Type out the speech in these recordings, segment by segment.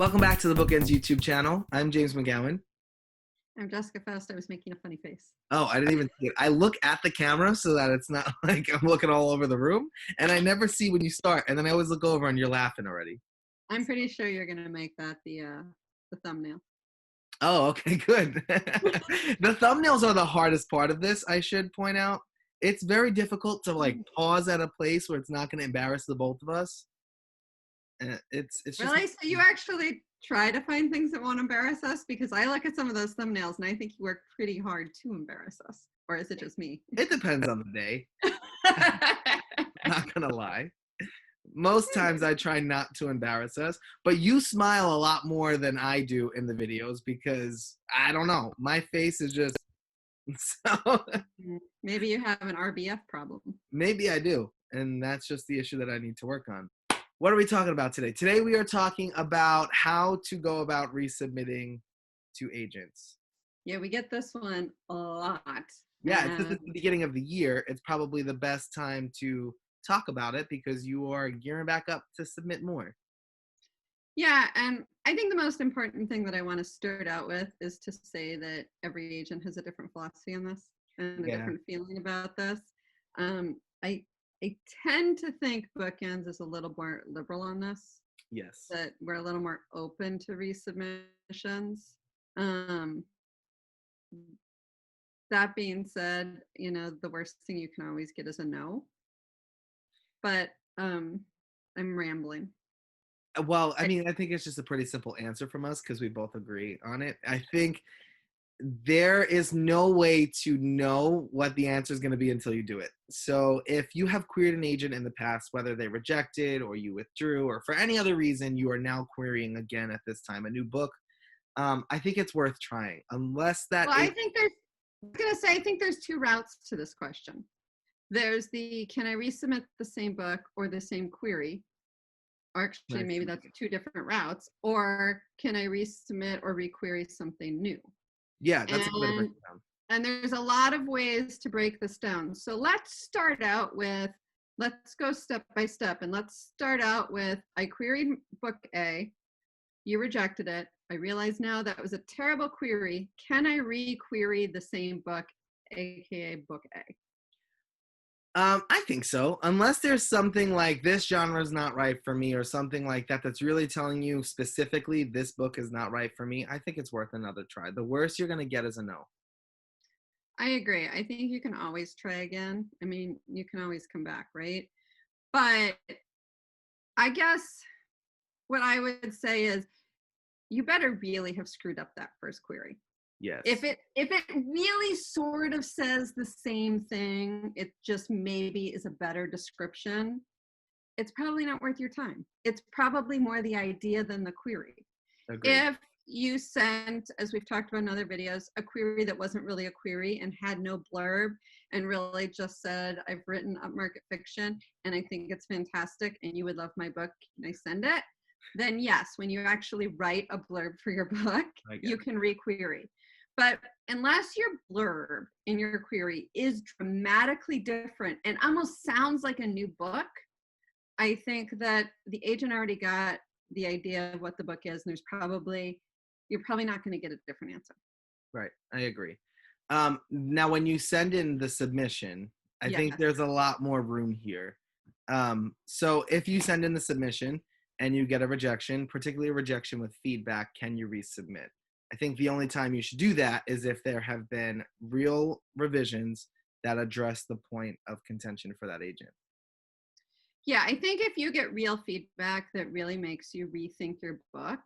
Welcome back to the BookEnds YouTube channel. I'm James McGowan. I'm Jessica Faust. I was making a funny face. Oh, I didn't even see it. I look at the camera so that it's not like I'm looking all over the room, and I never see when you start, and then I always look over and you're laughing already. I'm pretty sure you're going to make that the thumbnail. Oh, okay, good. The thumbnails are the hardest part of this, I should point out. It's very difficult to like pause at a place where it's not going to embarrass the both of us. It's just Really? So you actually try to find things that won't embarrass us? Because I look at some of those thumbnails and I think you work pretty hard to embarrass us. Or is it just me? It depends on the day. Not gonna lie. Most times I try not to embarrass us, but you smile a lot more than I do in the videos because I don't know, my face is just so. Maybe you have an RBF problem. Maybe I do, and that's just the issue that I need to work on. What are we talking about today? Today we are talking about how to go about resubmitting to agents. Yeah, we get this one a lot. Yeah, it's just at the beginning of the year. It's probably the best time to talk about it because you are gearing back up to submit more. Yeah, and I think the most important thing that I want to start out with is to say that every agent has a different philosophy on this and a different feeling about this. I tend to think BookEnds is a little more liberal on this. Yes. That we're a little more open to resubmissions. That being said, you know, the worst thing you can always get is a no. But I'm rambling. Well, I mean, I think it's just a pretty simple answer from us because we both agree on it. I think there is no way to know what the answer is going to be until you do it. So if you have queried an agent in the past, whether they rejected or you withdrew or for any other reason, you are now querying again at this time a new book, I think it's worth trying. Unless that well, I think there's two routes to this question. There's the, can I resubmit the same book or the same query? Or actually, maybe that's two different routes. Or can I resubmit or requery something new? Yeah, that's a good way to break it down. And there's a lot of ways to break this down. So let's start out with, let's go step by step. And let's start out with, I queried book A, you rejected it. I realize now that was a terrible query. Can I re-query the same book, AKA book A? I think so. Unless there's something like this genre is not right for me or something like that that's really telling you specifically this book is not right for me, I think it's worth another try. The worst you're going to get is a no. I agree. I think you can always try again. I mean, you can always come back, right? But I guess what I would say is you better really have screwed up that first query. Yes. If it really sort of says the same thing, it just maybe is a better description, it's probably not worth your time. It's probably more the idea than the query. Agreed. If you sent, as we've talked about in other videos, a query that wasn't really a query and had no blurb and really just said, I've written upmarket fiction and I think it's fantastic and you would love my book, can I send it? Then yes, when you actually write a blurb for your book, you can re-query. But unless your blurb in your query is dramatically different and almost sounds like a new book, I think that the agent already got the idea of what the book is, and you're probably not going to get a different answer. Right, I agree. Now, when you send in the submission, I think there's a lot more room here. So if you send in the submission and you get a rejection, particularly a rejection with feedback, can you resubmit? I think the only time you should do that is if there have been real revisions that address the point of contention for that agent. Yeah, I think if you get real feedback that really makes you rethink your book,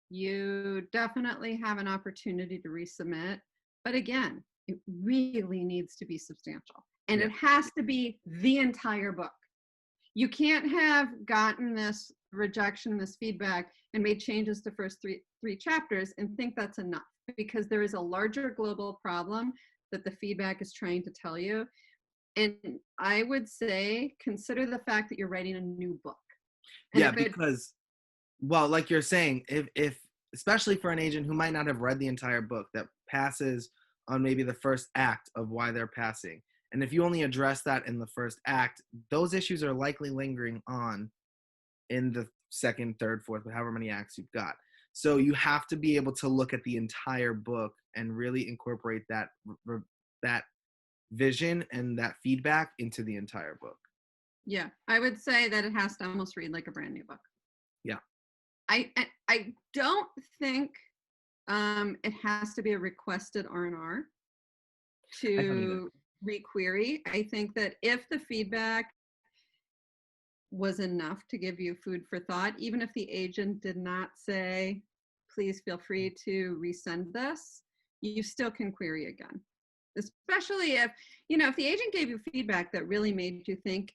you definitely have an opportunity to resubmit. But again, it really needs to be substantial. And it has to be the entire book. You can't have gotten this rejection, this feedback, and made changes to first three chapters and think that's enough, because there is a larger global problem that the feedback is trying to tell you. And I would say consider the fact that you're writing a new book. And because, well, like you're saying, if especially for an agent who might not have read the entire book that passes on maybe the first act of why they're passing, and if you only address that in the first act, those issues are likely lingering on in the second, third, fourth, however many acts you've got. So you have to be able to look at the entire book and really incorporate that vision and that feedback into the entire book. Yeah, I would say that it has to almost read like a brand new book. Yeah. I don't think it has to be a requested R&R I don't either. to requery. I think that if the feedback was enough to give you food for thought, even if the agent did not say, please feel free to resend this, you still can query again. Especially if, if the agent gave you feedback that really made you think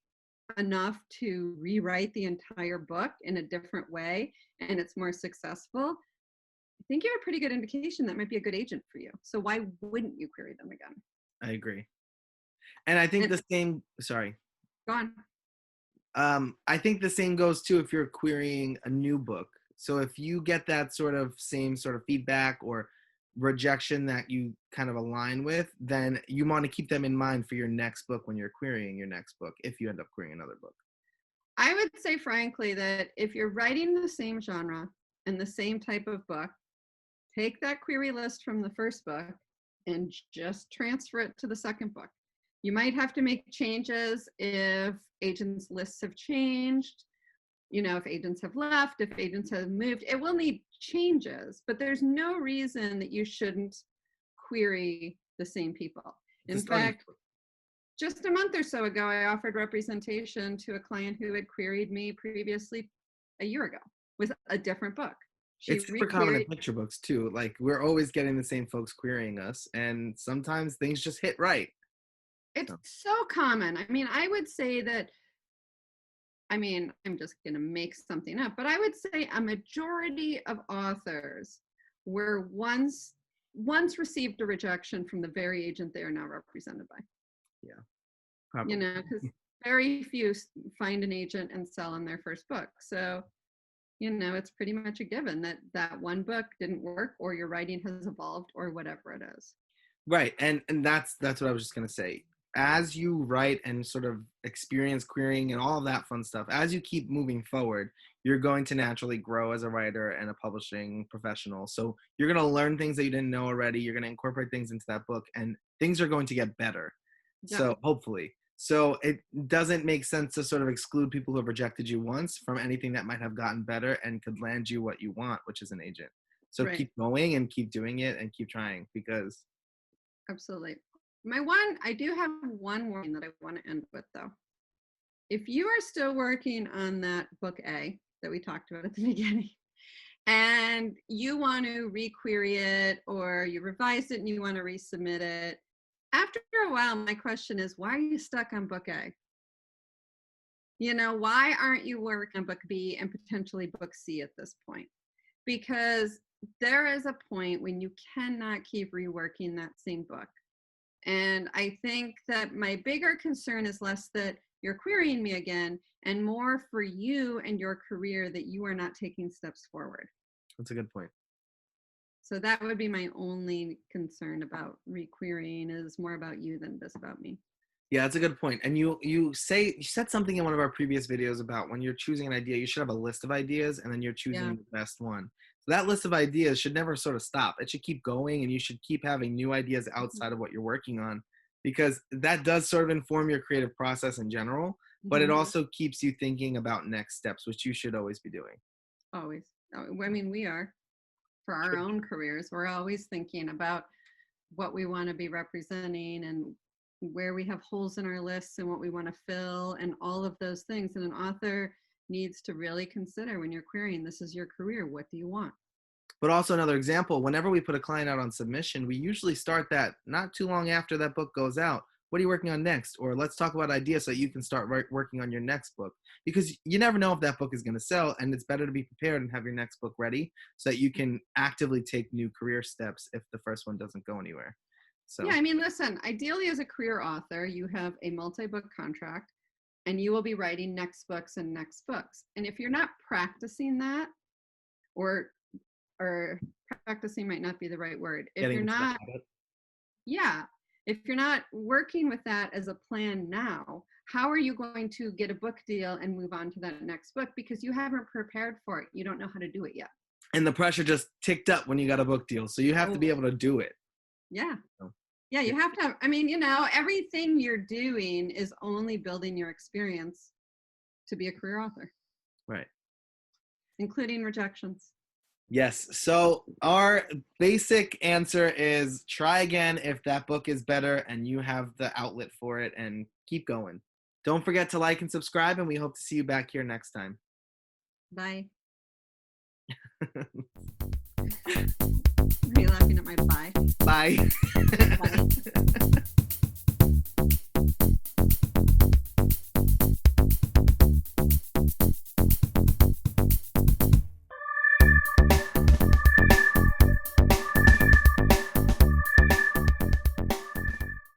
enough to rewrite the entire book in a different way and it's more successful, I think you have a pretty good indication that might be a good agent for you. So why wouldn't you query them again? I agree. And I think And the same, sorry. go on. I think the same goes too if you're querying a new book. So if you get that same sort of feedback or rejection that you kind of align with, then you want to keep them in mind for your next book when you're querying your next book, if you end up querying another book. I would say, frankly, that if you're writing the same genre and the same type of book, take that query list from the first book and just transfer it to the second book. You might have to make changes if agents' lists have changed, if agents have left, if agents have moved. It will need changes, but there's no reason that you shouldn't query the same people. In fact, just a month or so ago, I offered representation to a client who had queried me previously a year ago with a different book. It's super common in picture books too. Like, we're always getting the same folks querying us, and sometimes things just hit right. It's so common. I mean, I would say that, I'm just going to make something up, but I would say a majority of authors were once received a rejection from the very agent they are now represented by. Yeah, probably. Because very few find an agent and sell in their first book. So, it's pretty much a given that one book didn't work, or your writing has evolved, or whatever it is. Right, and that's what I was just going to say. As you write and sort of experience querying and all of that fun stuff, as you keep moving forward, you're going to naturally grow as a writer and a publishing professional. So you're going to learn things that you didn't know already. You're going to incorporate things into that book, and things are going to get better. Yeah. So hopefully. So it doesn't make sense to sort of exclude people who have rejected you once from anything that might have gotten better and could land you what you want, which is an agent. So right. Keep going and keep doing it and keep trying, because. Absolutely. I do have one warning that I want to end with, though. If you are still working on that book A that we talked about at the beginning, and you want to requery it, or you revised it and you want to resubmit it, after a while, my question is, why are you stuck on book A? Why aren't you working on book B and potentially book C at this point? Because there is a point when you cannot keep reworking that same book. And I think that my bigger concern is less that you're querying me again, and more for you and your career that you are not taking steps forward. That's a good point. So that would be my only concern about requerying, is more about you than it is about me. Yeah, that's a good point. And you said something in one of our previous videos about when you're choosing an idea, you should have a list of ideas, and then you're choosing the best one. So that list of ideas should never sort of stop. It should keep going, and you should keep having new ideas outside of what you're working on, because that does sort of inform your creative process in general, but it also keeps you thinking about next steps, which you should always be doing. Always. We are. For our own careers, we're always thinking about what we want to be representing and where we have holes in our lists and what we want to fill and all of those things. And an author needs to really consider, when you're querying, this is your career, what do you want? But also, another example, whenever we put a client out on submission, we usually start that not too long after that book goes out. What are you working on next? Or let's talk about ideas so you can start working on your next book, because you never know if that book is going to sell, and it's better to be prepared and have your next book ready so that you can actively take new career steps if the first one doesn't go anywhere. So yeah, listen, ideally as a career author, you have a multi-book contract and you will be writing next books and next books. And if you're not practicing that, or practicing might not be the right word. If you're not, if you're not working with that as a plan now, how are you going to get a book deal and move on to that next book? Because you haven't prepared for it. You don't know how to do it yet. And the pressure just ticked up when you got a book deal. So you have to be able to do it. Yeah. So, Yeah, you have to have, I mean, everything you're doing is only building your experience to be a career author. Right. Including rejections. Yes. So our basic answer is try again if that book is better and you have the outlet for it, and keep going. Don't forget to like and subscribe, and we hope to see you back here next time. Bye. Are you laughing at my bye? Bye. Bye.